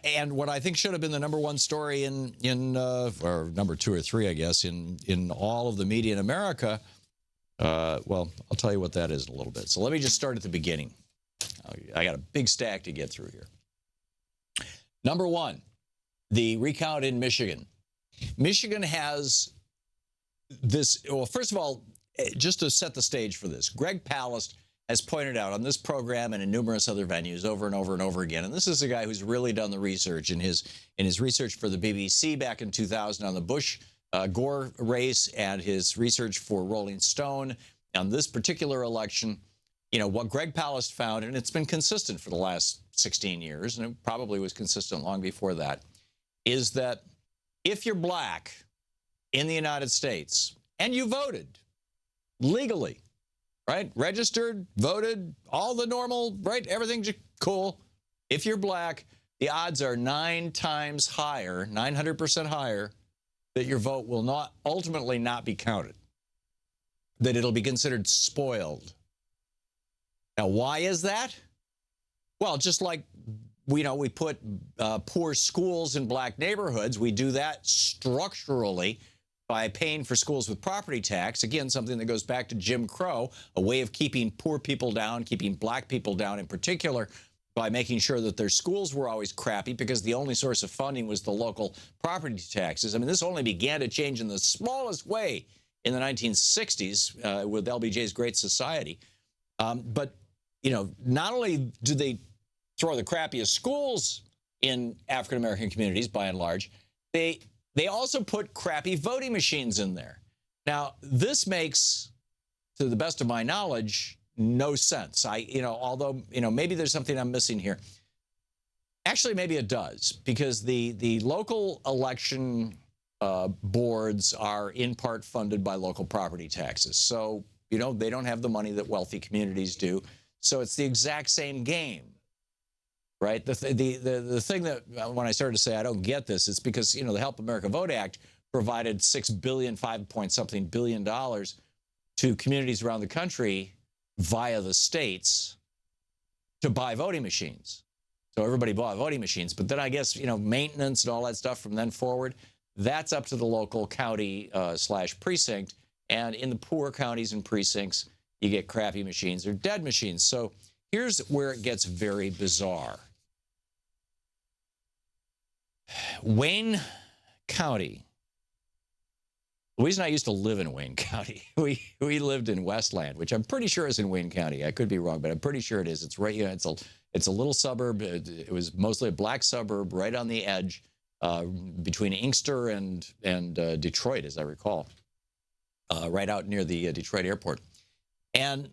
And what I think should have been the #1 story or number 2 or 3, I guess, in all of the media in America. Well, I'll tell you what that is in a little bit. So let me just start at the beginning. I got a big stack to get through here. #1, the recount in Michigan. Michigan has this. Well, first of all, just to set the stage for this, Greg Palast has pointed out on this program and in numerous other venues over and over and over again, and this is a guy who's really done the research in his research for the BBC back in 2000 on the Bush Gore race and his research for Rolling Stone on this particular election. You know, what Greg Palast found, and it's been consistent for the last 16 years, and it probably was consistent long before that, is that if you're black in the United States and you voted legally, right, registered, voted, all the normal, right, everything's cool. If you're black, the odds are 9 times higher, 900% higher, that your vote will not ultimately not be counted, that it'll be considered spoiled. Now, why is that? Well, just like we put poor schools in black neighborhoods, we do that structurally by paying for schools with property tax. Again, something that goes back to Jim Crow, a way of keeping poor people down, keeping black people down in particular, by making sure that their schools were always crappy because the only source of funding was the local property taxes. I mean, this only began to change in the smallest way in the 1960s with LBJ's Great Society. But, you know, not only do they throw the crappiest schools in African-American communities, by and large, they also put crappy voting machines in there. Now, this makes, to the best of my knowledge, no sense. Although maybe there's something I'm missing here. Actually, maybe it does, because the local election boards are in part funded by local property taxes. So, they don't have the money that wealthy communities do. So it's the exact same game, right? The thing that when I started to say I don't get this, it's because, the Help America Vote Act provided $5 billion to communities around the country via the states to buy voting machines. So everybody bought voting machines. But then I guess, maintenance and all that stuff from then forward, that's up to the local county / precinct. And in the poor counties and precincts, you get crappy machines or dead machines. So here's where it gets very bizarre. Wayne County. Louise and I used to live in Wayne County. We lived in Westland, which I'm pretty sure is in Wayne County. I could be wrong, but I'm pretty sure it is. It's right. It's a little suburb. It was mostly a black suburb, right on the edge between Inkster and Detroit, as I recall, right out near the Detroit airport. And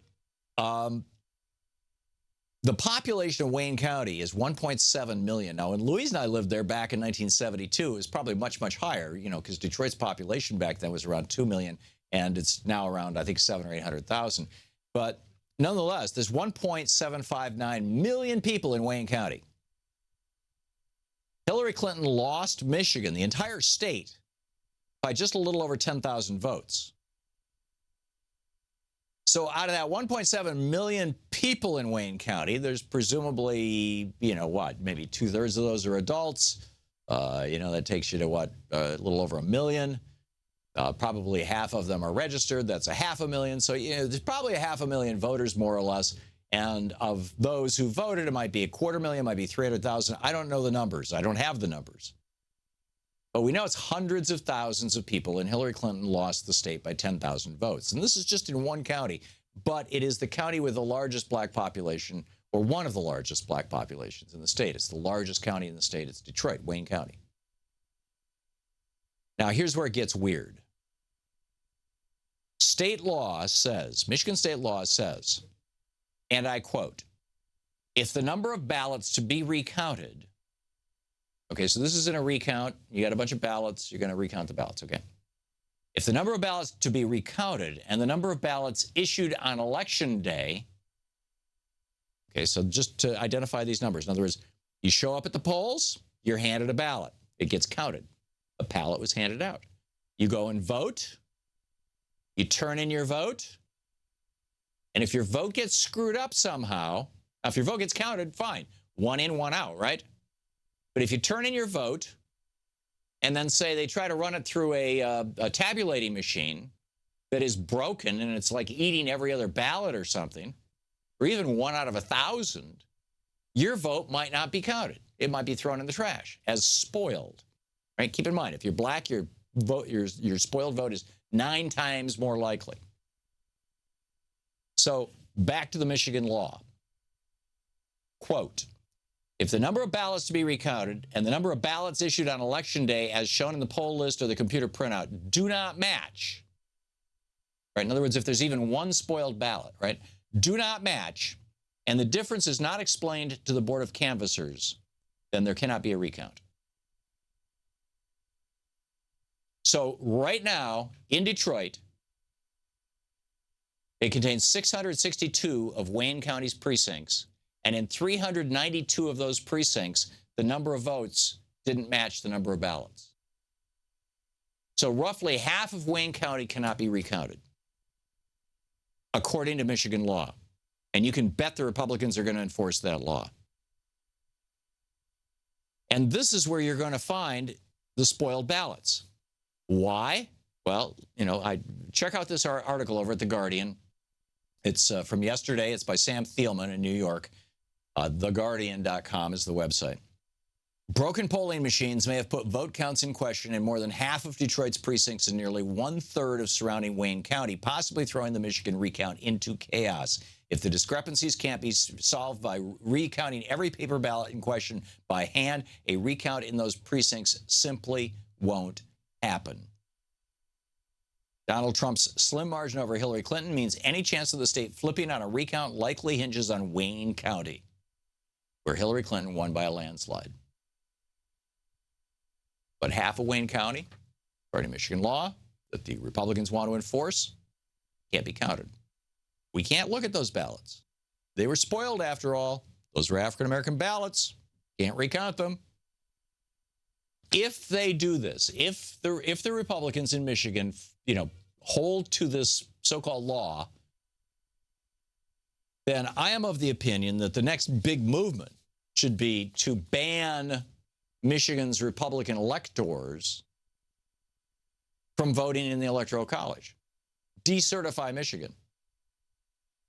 the population of Wayne County is 1.7 million. Now, when Louise and I lived there back in 1972, it was probably much, much higher, because Detroit's population back then was around 2 million, and it's now around, I think, 700,000 or 800,000. But nonetheless, there's 1.759 million people in Wayne County. Hillary Clinton lost Michigan, the entire state, by just a little over 10,000 votes. So out of that 1.7 million people in Wayne County, there's presumably, maybe 2/3 of those are adults. That takes you to a little over 1 million. Probably half of them are registered. That's 500,000. So, there's probably 500,000 voters, more or less. And of those who voted, it might be 250,000, it might be 300,000. I don't know the numbers. I don't have the numbers. But we know it's hundreds of thousands of people, and Hillary Clinton lost the state by 10,000 votes. And this is just in one county, but it is the county with the largest black population, or one of the largest black populations in the state. It's the largest county in the state. It's Detroit, Wayne County. Now, here's where it gets weird. Michigan state law says, and I quote, if the number of ballots to be recounted. Okay, so this is in a recount. You got a bunch of ballots. You're going to recount the ballots, okay? If the number of ballots to be recounted and the number of ballots issued on election day, okay, so just to identify these numbers. In other words, you show up at the polls, you're handed a ballot. It gets counted. A ballot was handed out. You go and vote. You turn in your vote. And if your vote gets screwed up somehow, now if your vote gets counted, fine. 1 in, 1 out, right? But if you turn in your vote and then say they try to run it through a tabulating machine that is broken and it's like eating every other ballot or something, or even 1 out of 1,000, your vote might not be counted. It might be thrown in the trash as spoiled. Right? Keep in mind, if you're black, your spoiled vote is 9 times more likely. So back to the Michigan law. Quote, if the number of ballots to be recounted and the number of ballots issued on election day as shown in the poll list or the computer printout do not match, right? In other words, if there's even one spoiled ballot, right, do not match, and the difference is not explained to the Board of Canvassers, then there cannot be a recount. So right now in Detroit, it contains 662 of Wayne County's precincts. And in 392 of those precincts, the number of votes didn't match the number of ballots. So roughly half of Wayne County cannot be recounted, according to Michigan law. And you can bet the Republicans are going to enforce that law. And this is where you're going to find the spoiled ballots. Why? Well, I check out this article over at The Guardian. It's from yesterday. It's by Sam Thielman in New York. TheGuardian.com is the website. Broken polling machines may have put vote counts in question in more than half of Detroit's precincts and nearly 1/3 of surrounding Wayne County, possibly throwing the Michigan recount into chaos. If the discrepancies can't be solved by recounting every paper ballot in question by hand, a recount in those precincts simply won't happen. Donald Trump's slim margin over Hillary Clinton means any chance of the state flipping on a recount likely hinges on Wayne County, where Hillary Clinton won by a landslide. But half of Wayne County, according to Michigan law, that the Republicans want to enforce, can't be counted. We can't look at those ballots. They were spoiled after all. Those were African-American ballots. Can't recount them. If they do this, if the Republicans in Michigan, hold to this so-called law, then I am of the opinion that the next big movement should be to ban Michigan's Republican electors from voting in the Electoral College. Decertify Michigan.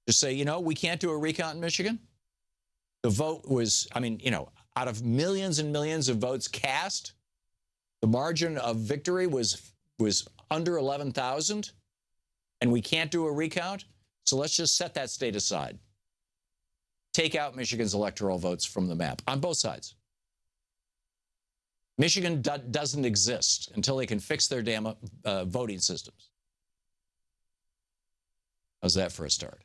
Just say, we can't do a recount in Michigan. The vote was, out of millions and millions of votes cast, the margin of victory was under 11,000, and we can't do a recount. So let's just set that state aside. Take out Michigan's electoral votes from the map on both sides. Michigan doesn't exist until they can fix their damn voting systems. How's that for a start?